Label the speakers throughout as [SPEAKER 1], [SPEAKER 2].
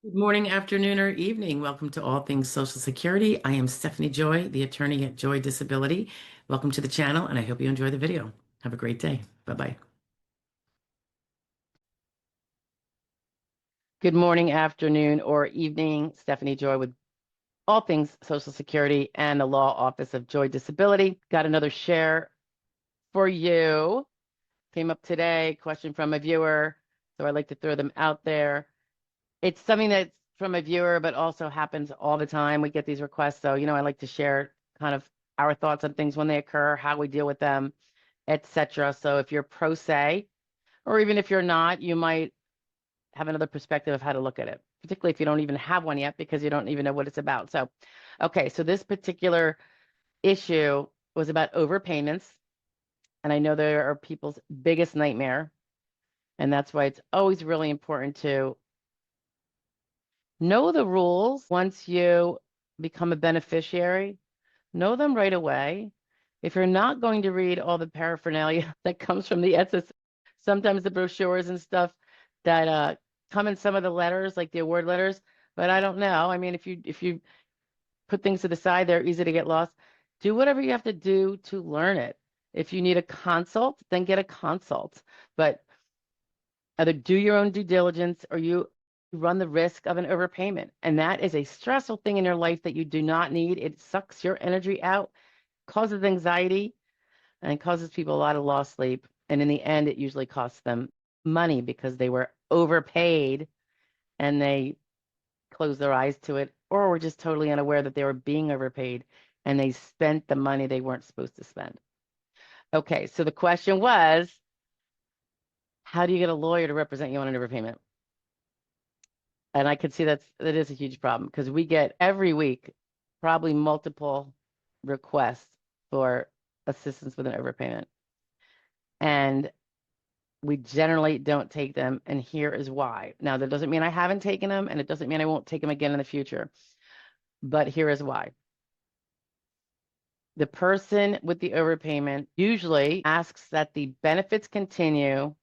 [SPEAKER 1] Good morning, afternoon, or evening. Welcome to All Things Social Security. I am Stephanie Joy, the attorney at Joy Disability. Welcome to the channel, and I hope you enjoy the video. Have a great day. Bye-bye.
[SPEAKER 2] Good morning, afternoon, or evening. Stephanie Joy with All Things Social Security and the Law Office of Joy Disability. Got another share for you. Came up today, question from a viewer, so I like to throw them out there. It's something that's from a viewer, but also happens all the time. We get these requests, so I like to share kind of our thoughts on things when they occur, how we deal with them, etc. So if you're pro se, or even if you're not, you might have another perspective of how to look at it, particularly if you don't even have one yet because you don't even know what it's about. So, okay, so this particular issue was about overpayments, and I know there are people's biggest nightmare, and that's why it's always really important to know the rules once you become a beneficiary. Know them right away. If you're not going to read all the paraphernalia that comes from the SS, sometimes the brochures and stuff that come in some of the letters, like the award letters, but I don't know. I mean, if you put things to the side, they're easy to get lost. Do whatever you have to do to learn it. If you need a consult, then get a consult. But either do your own due diligence or you run the risk of an overpayment. And that is a stressful thing in your life that you do not need. It sucks your energy out, causes anxiety, and causes people a lot of lost sleep. And in the end, it usually costs them money because they were overpaid and they closed their eyes to it, or were just totally unaware that they were being overpaid and they spent the money they weren't supposed to spend. Okay, so the question was, how do you get a lawyer to represent you on an overpayment? And I could see that is a huge problem because we get every week probably multiple requests for assistance with an overpayment. And we generally don't take them, and here is why. Now, that doesn't mean I haven't taken them, and it doesn't mean I won't take them again in the future, but here is why. The person with the overpayment usually asks that the benefits continue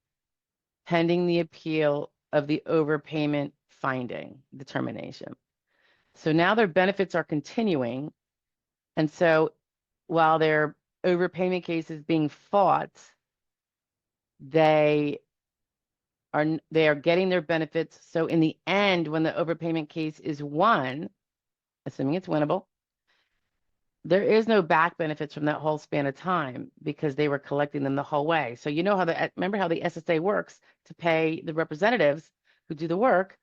[SPEAKER 2] pending the appeal of the overpayment finding determination. So now their benefits are continuing, and so while their overpayment case is being fought, they are getting their benefits. So in the end, when the overpayment case is won, assuming it's winnable, there is no back benefits from that whole span of time because they were collecting them the whole way. So you know remember how the SSA works to pay the representatives who do the work.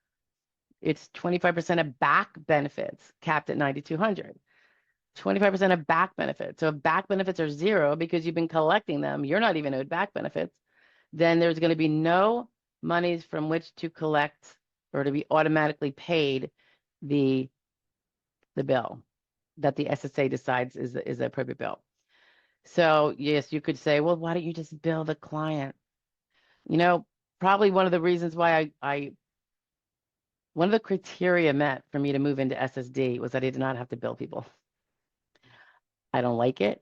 [SPEAKER 2] It's 25% of back benefits capped at 9,200. 25% of back benefits. So if back benefits are zero because you've been collecting them, you're not even owed back benefits, then there's going to be no monies from which to collect or to be automatically paid the bill that the SSA decides is the appropriate bill. So yes, you could say, well, why don't you just bill the client? Probably one of the reasons why one of the criteria met for me to move into SSD was that I did not have to bill people. I don't like it.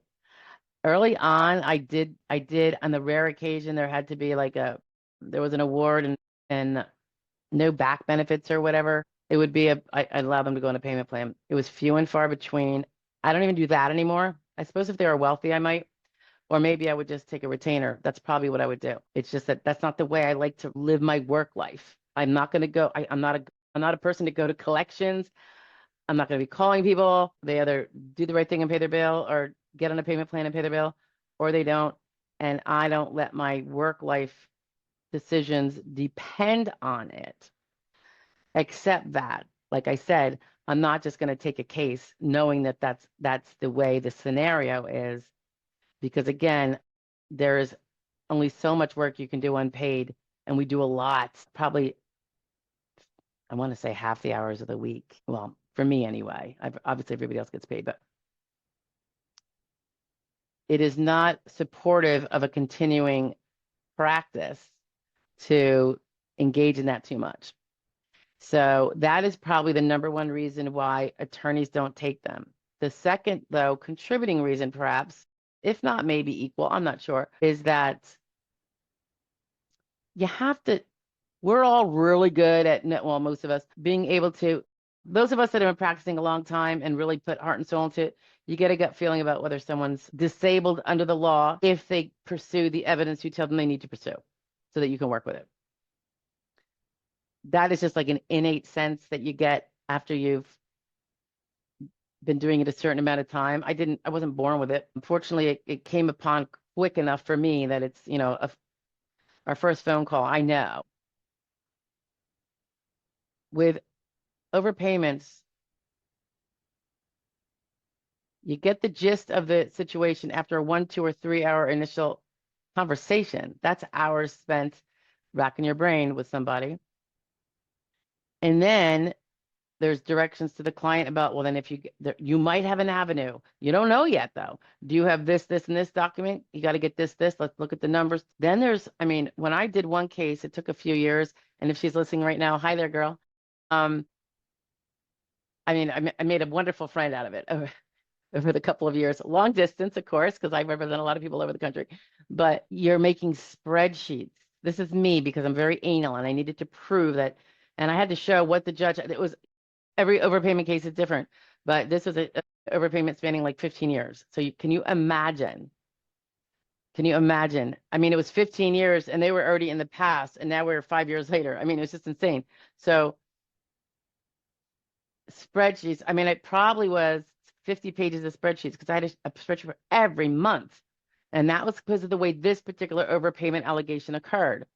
[SPEAKER 2] Early on, I did on the rare occasion there had to be there was an award and no back benefits or whatever. It would be I allow them to go on a payment plan. It was few and far between. I don't even do that anymore. I suppose if they were wealthy, I might, or maybe I would just take a retainer. That's probably what I would do. It's just that that's not the way I like to live my work life. I'm not going to go. I'm not a person to go to collections. I'm not going to be calling people. They either do the right thing and pay their bill or get on a payment plan and pay their bill, or they don't. And I don't let my work life decisions depend on it. Except that, like I said, I'm not just going to take a case knowing that that's the way the scenario is, because again, there is only so much work you can do unpaid, and we do a lot, probably, I want to say half the hours of the week. Well, for me anyway. Obviously, everybody else gets paid, but it is not supportive of a continuing practice to engage in that too much. So that is probably the number one reason why attorneys don't take them. The second, though, contributing reason, perhaps, if not maybe equal, I'm not sure, is that you have to We're all really good at, well, most of us being able to, those of us that have been practicing a long time and really put heart and soul into it, you get a gut feeling about whether someone's disabled under the law if they pursue the evidence you tell them they need to pursue so that you can work with it. That is just like an innate sense that you get after you've been doing it a certain amount of time. I wasn't born with it. Unfortunately, it came upon quick enough for me that it's, our first phone call. I know with overpayments, you get the gist of the situation after a 1, 2, or 3 hour initial conversation. That's hours spent racking your brain with somebody. And then there's directions to the client about, well, then if you might have an avenue. You don't know yet, though. Do you have this, this, and this document? You got to get this, this. Let's look at the numbers. Then I mean, when I did one case, it took a few years. And if she's listening right now, hi there, girl. I mean, I made a wonderful friend out of it over the couple of years. Long distance, of course, because I represent a lot of people over the country. But you're making spreadsheets. This is me because I'm very anal and I needed to prove that. And I had to show what the judge, it was every overpayment case is different, but this was a overpayment spanning like 15 years. So can you imagine? Can you imagine? I mean, it was 15 years and they were already in the past and now we're 5 years later. I mean, it was just insane. So spreadsheets, I mean, it probably was 50 pages of spreadsheets because I had a spreadsheet for every month. And that was because of the way this particular overpayment allegation occurred.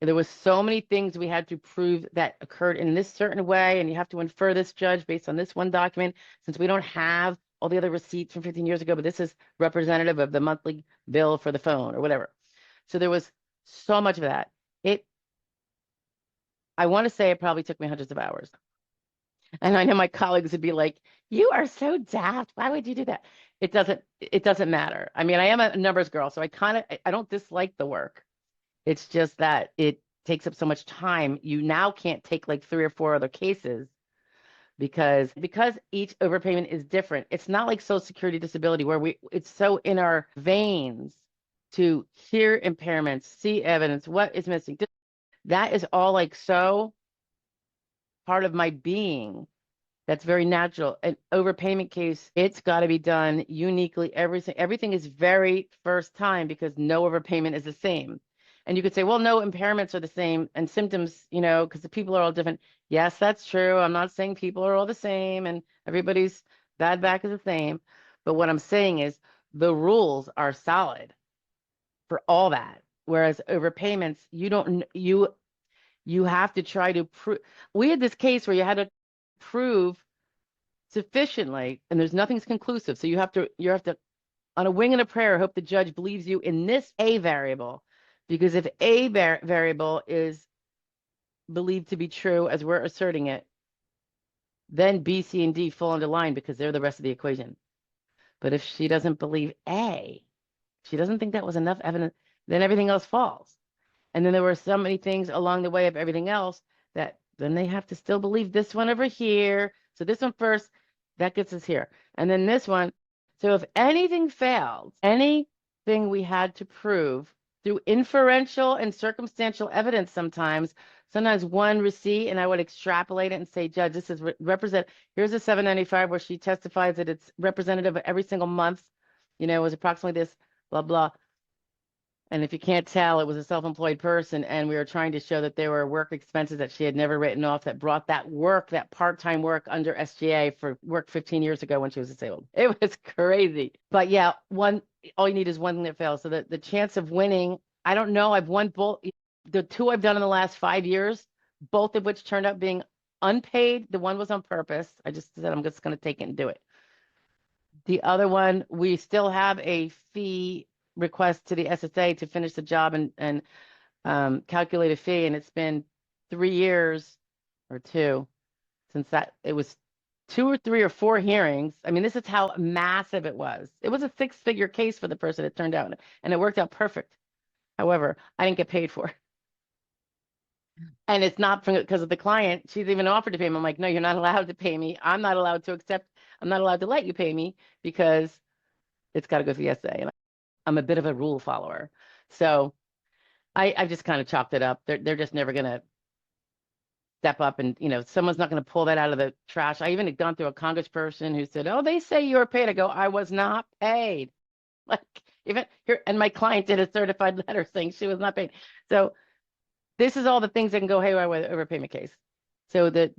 [SPEAKER 2] There was so many things we had to prove that occurred in this certain way, and you have to infer this, judge, based on this one document, since we don't have all the other receipts from 15 years ago, but this is representative of the monthly bill for the phone or whatever. So there was so much of that. I want to say it probably took me hundreds of hours. And I know my colleagues would be like, "You are so daft. Why would you do that?" It doesn't matter. I mean, I am a numbers girl, so I don't dislike the work. It's just that it takes up so much time. You now can't take like 3 or 4 other cases because each overpayment is different. It's not like Social Security disability where it's so in our veins to hear impairments, see evidence, what is missing. That is all like so part of my being. That's very natural. An overpayment case, it's got to be done uniquely. Everything is very first time because no overpayment is the same. And you could say, well, no impairments are the same and symptoms, because the people are all different. Yes, that's true. I'm not saying people are all the same and everybody's bad back is the same. But what I'm saying is the rules are solid for all that. Whereas overpayments, you have to try to prove. We had this case where you had to prove sufficiently, and there's nothing's conclusive. So you have to, on a wing and a prayer, hope the judge believes you in this A variable, because if A variable is believed to be true as we're asserting it, then B, C, and D fall into line because they're the rest of the equation. But if she doesn't believe A, she doesn't think that was enough evidence, then everything else falls. And then there were so many things along the way of everything else that then they have to still believe this one over here. So this one first, that gets us here. And then this one. So if anything failed, anything we had to prove through inferential and circumstantial evidence sometimes one receipt, and I would extrapolate it and say, Judge, this is here's a 795 where she testifies that it's representative of every single month, it was approximately this, blah, blah. And if you can't tell, it was a self-employed person, and we were trying to show that there were work expenses that she had never written off that brought that part-time work under SGA for work 15 years ago when she was disabled. It was crazy. But yeah, all you need is one thing that fails. So the chance of winning, I don't know. I've won both. The two I've done in the last 5 years, both of which turned out being unpaid. The one was on purpose. I just said, I'm just going to take it and do it. The other one, we still have a fee request to the SSA to finish the job and calculate a fee. And it's been 3 years or two since that. It was 2 or 3 or 4 hearings. I mean, this is how massive it was. It was a 6-figure case for the person, it turned out, and it worked out perfect. However, I didn't get paid for it. And it's not because of the client. She's even offered to pay me. I'm like, no, you're not allowed to pay me. I'm not allowed to let you pay me because it's got to go through the SA. And I'm a bit of a rule follower. So I've just kind of chalked it up. They're just never going to step up and, someone's not going to pull that out of the trash. I even had gone through a congressperson who said, "Oh, they say you were paid." I go, "I was not paid." Like, even here, and my client did a certified letter saying she was not paid. So this is all the things that can go haywire with an overpayment case. So the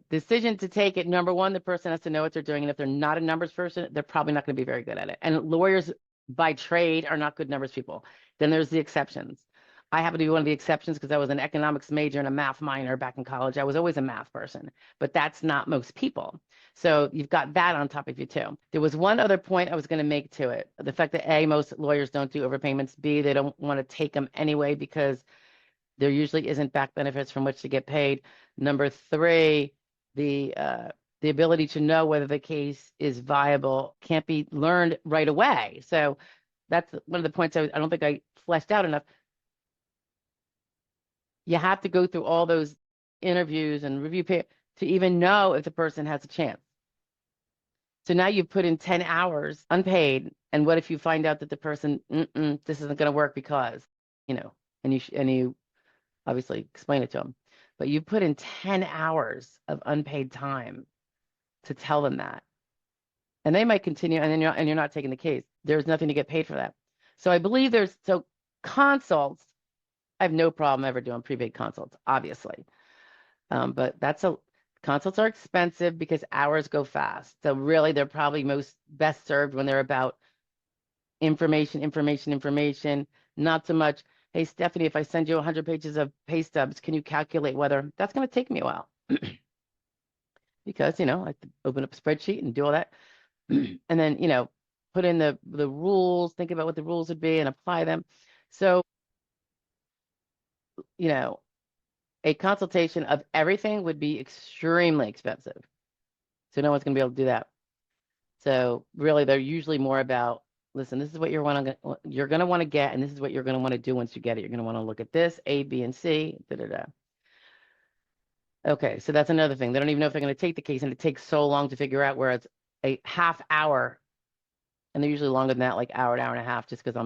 [SPEAKER 2] decision to take it, number one, the person has to know what they're doing. And if they're not a numbers person, they're probably not going to be very good at it. And lawyers by trade are not good numbers people. Then there's the exceptions. I happen to be one of the exceptions because I was an economics major and a math minor back in college. I was always a math person, but that's not most people. So you've got that on top of you too. There was one other point I was going to make to it. The fact that A, most lawyers don't do overpayments. B, they don't want to take them anyway because there usually isn't back benefits from which to get paid. Number three, the ability to know whether the case is viable can't be learned right away. So that's one of the points I don't think I fleshed out enough. You have to go through all those interviews and review to even know if the person has a chance. So now you've put in 10 hours unpaid, and what if you find out that the person, this isn't going to work because, and you obviously explain it to them, but you put in 10 hours of unpaid time to tell them that, and they might continue, and then you're not taking the case. There's nothing to get paid for that. So I believe so consults, I have no problem ever doing prepaid consults, obviously. But consults are expensive because hours go fast. So really they're probably best served when they're about information, not so much, "Hey, Stephanie, if I send you 100 pages of pay stubs, can you calculate whether..." That's going to take me a while because, I have to open up a spreadsheet and do all that. And then, put in the rules, think about what the rules would be and apply them. So, a consultation of everything would be extremely expensive. So no one's going to be able to do that. So really, they're usually more about, listen, this is what you're going to want to get, and this is what you're going to want to do once you get it. You're going to want to look at this, A, B, and C, da, da, da. Okay, so that's another thing. They don't even know if they're going to take the case, and it takes so long to figure out, where it's a half hour, and they're usually longer than that, like hour and a half, just because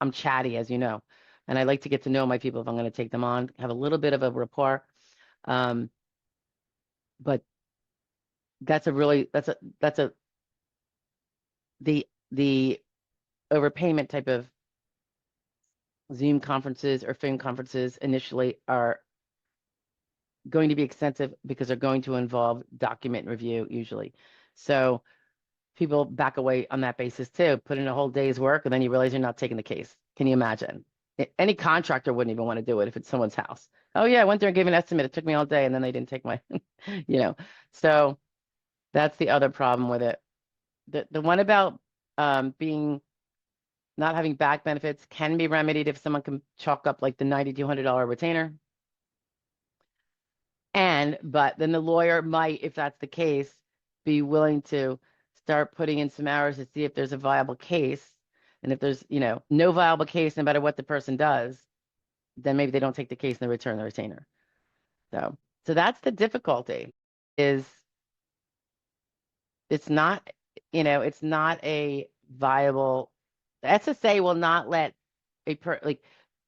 [SPEAKER 2] I'm chatty, as you know, and I like to get to know my people if I'm going to take them on, have a little bit of a rapport. But that's the overpayment type of Zoom conferences or phone conferences initially are going to be extensive because they're going to involve document review usually. So people back away on that basis too, put in a whole day's work, and then you realize you're not taking the case. Can you imagine? Any contractor wouldn't even want to do it if it's someone's house. "Oh yeah, I went there and gave an estimate. It took me all day, and then they didn't take my," So that's the other problem with it. The one about not having back benefits can be remedied if someone can chalk up like the $9,200 retainer. But then the lawyer might, if that's the case, be willing to start putting in some hours to see if there's a viable case. And if there's, no viable case, no matter what the person does, then maybe they don't take the case and they return the retainer. So that's the difficulty, is it's not, it's not a viable. The SSA will not let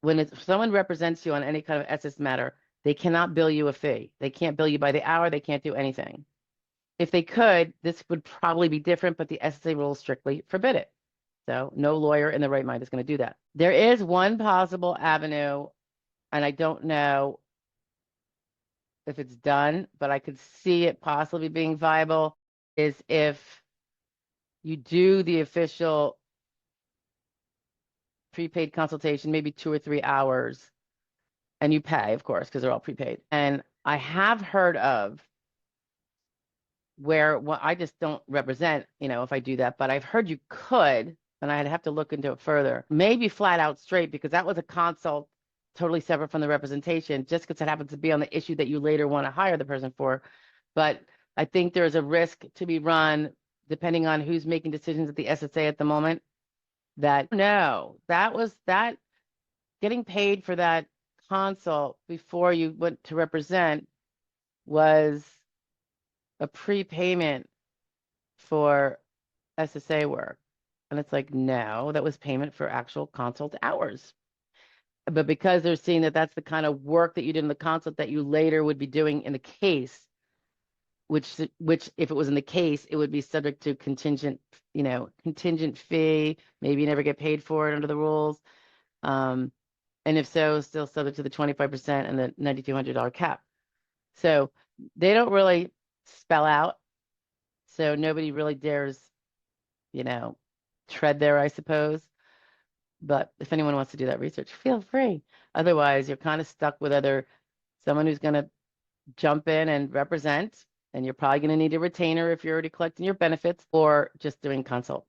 [SPEAKER 2] when someone represents you on any kind of SS matter, they cannot bill you a fee. They can't bill you by the hour. They can't do anything. If they could, this would probably be different, but the SSA rules strictly forbid it. So no lawyer in the right mind is going to do that. There is one possible avenue, and I don't know if it's done, but I could see it possibly being viable, is if you do the official prepaid consultation, maybe 2 or 3 hours, and you pay, of course, because they're all prepaid. And I have heard of where, well, I just don't represent, if I do that, but I've heard you could, and I'd have to look into it further, maybe flat out straight, because that was a consult totally separate from the representation, just because it happens to be on the issue that you later want to hire the person for. But I think there's a risk to be run, depending on who's making decisions at the SSA at the moment, that getting paid for that consult before you went to represent was a prepayment for SSA work. And it's like, no, that was payment for actual consult hours. But because they're seeing that that's the kind of work that you did in the consult that you later would be doing in the case, which if it was in the case, it would be subject to contingent fee. Maybe you never get paid for it under the rules. Um, and if so, still subject to the 25% and the $9,200 cap. So they don't really spell out. So nobody really dares, you know, tread there, I suppose. But if anyone wants to do that research, feel free. Otherwise, you're kind of stuck with either someone who's going to jump in and represent, and you're probably going to need a retainer if you're already collecting your benefits, or just doing consult.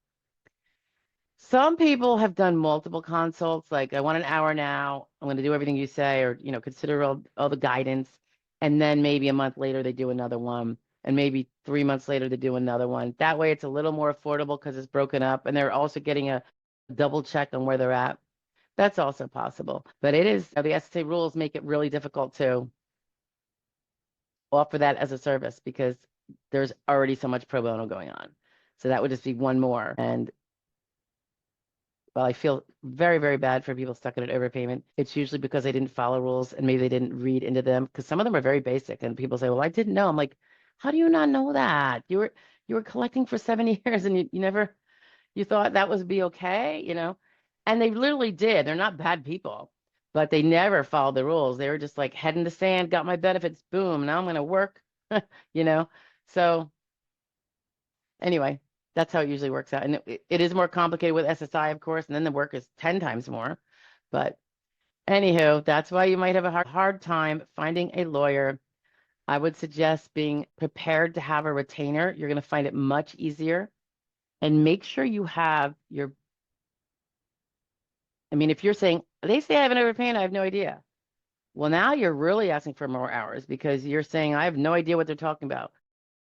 [SPEAKER 2] Some people have done multiple consults, like I want an hour now, I'm going to do everything you say, or consider all the guidance, and then maybe a month later they do another one, and maybe 3 months later they do another one. That way it's a little more affordable because it's broken up, and they're also getting a double check on where they're at. That's also possible. But it is, the SSA rules make it really difficult to offer that as a service because there's already so much pro bono going on. So that would just be one more. And well, I feel very, very bad for people stuck in an overpayment. It's usually because they didn't follow rules and maybe they didn't read into them, because some of them are very basic. And people say, well, I didn't know. I'm like, how do you not know that? You were collecting for 7 years and you thought that would be okay. And they literally did. They're not bad people, but they never followed the rules. They were just like head in the sand, got my benefits, boom, now I'm going to work, you know? So anyway, that's how it usually works out. And it is more complicated with SSI, of course, and then the work is 10 times more. But anywho, that's why you might have a hard time finding a lawyer. I would suggest being prepared to have a retainer. You're going to find it much easier. And make sure you have if you're saying, they say I have an overpayment, I have no idea. Well, now you're really asking for more hours because you're saying, I have no idea what they're talking about.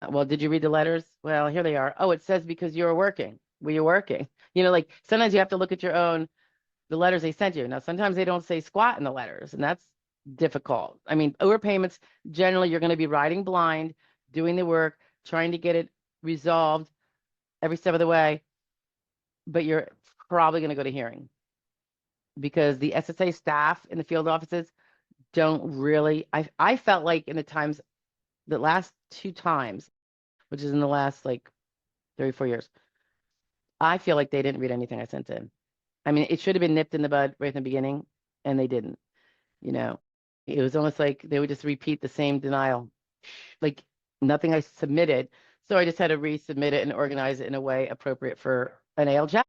[SPEAKER 2] Well, did you read the letters? Well, here they are. Oh, it says because you were working. Were you working? Like sometimes you have to look at the letters they sent you. Now, sometimes they don't say squat in the letters, and that's difficult. Overpayments, generally, you're going to be riding blind, doing the work, trying to get it resolved every step of the way, but you're probably going to go to hearing because the SSA staff in the field offices don't really, I felt like in the last 2 times, which is in the last like 34 years, I feel like they didn't read anything I sent in. It should have been nipped in the bud right in the beginning, and they didn't. It was almost like they would just repeat the same denial, like nothing I submitted. So I just had to resubmit it and organize it in a way appropriate for an ALJ,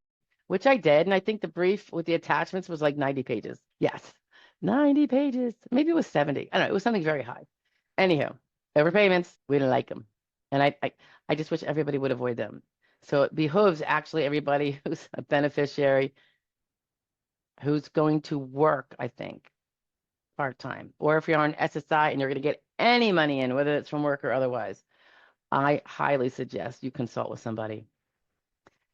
[SPEAKER 2] which I did. And I think the brief with the attachments was like 90 pages. Yes, 90 pages. Maybe it was 70. I don't know. It was something very high. Anyhow, overpayments, we didn't like them. And I just wish everybody would avoid them. So it behooves actually everybody who's a beneficiary who's going to work, I think, part-time. Or if you're on SSI and you're going to get any money in, whether it's from work or otherwise, I highly suggest you consult with somebody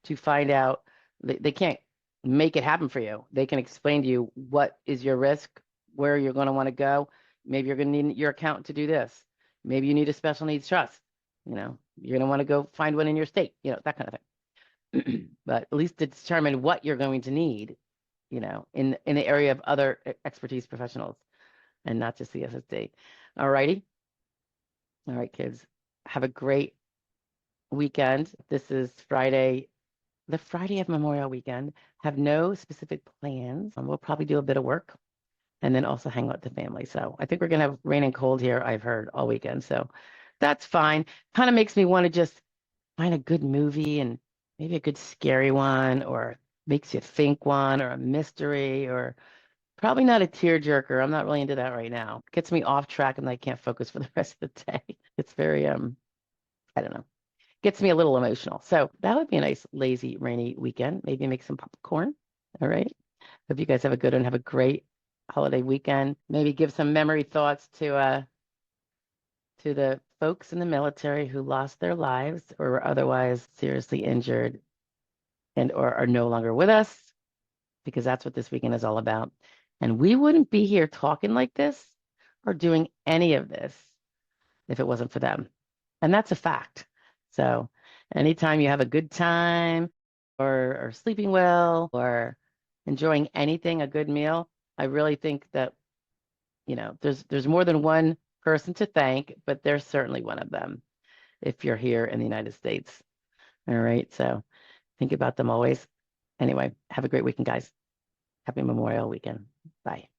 [SPEAKER 2] to find out. They can't make it happen for you. They can explain to you what is your risk, where you're going to want to go. Maybe you're going to need your accountant to do this. Maybe you need a special needs trust. You're going to want to go find one in your state, that kind of thing. But at least to determine what you're going to need, in the area of other expertise professionals and not just the SSD. All righty. All right, kids. Have a great weekend. This is Friday, the Friday of Memorial Weekend. Have no specific plans. We'll probably do a bit of work and then also hang out with the family. So I think we're going to have rain and cold here, I've heard, all weekend. So that's fine. Kind of makes me want to just find a good movie and maybe a good scary one, or makes you think one, or a mystery, or probably not a tearjerker. I'm not really into that right now. Gets me off track and I can't focus for the rest of the day. It's very, I don't know, gets me a little emotional. So that would be a nice, lazy, rainy weekend. Maybe make some popcorn. All right. Hope you guys have a good one. Have a great holiday weekend. Maybe give some memory thoughts to the folks in the military who lost their lives or were otherwise seriously injured and or are no longer with us, because that's what this weekend is all about. And we wouldn't be here talking like this or doing any of this if it wasn't for them. And that's a fact. So anytime you have a good time or sleeping well or enjoying anything, a good meal, I really think that, there's more than one person to thank, but they're certainly one of them if you're here in the United States. All right. So think about them always. Anyway, have a great weekend, guys. Happy Memorial Weekend. Bye.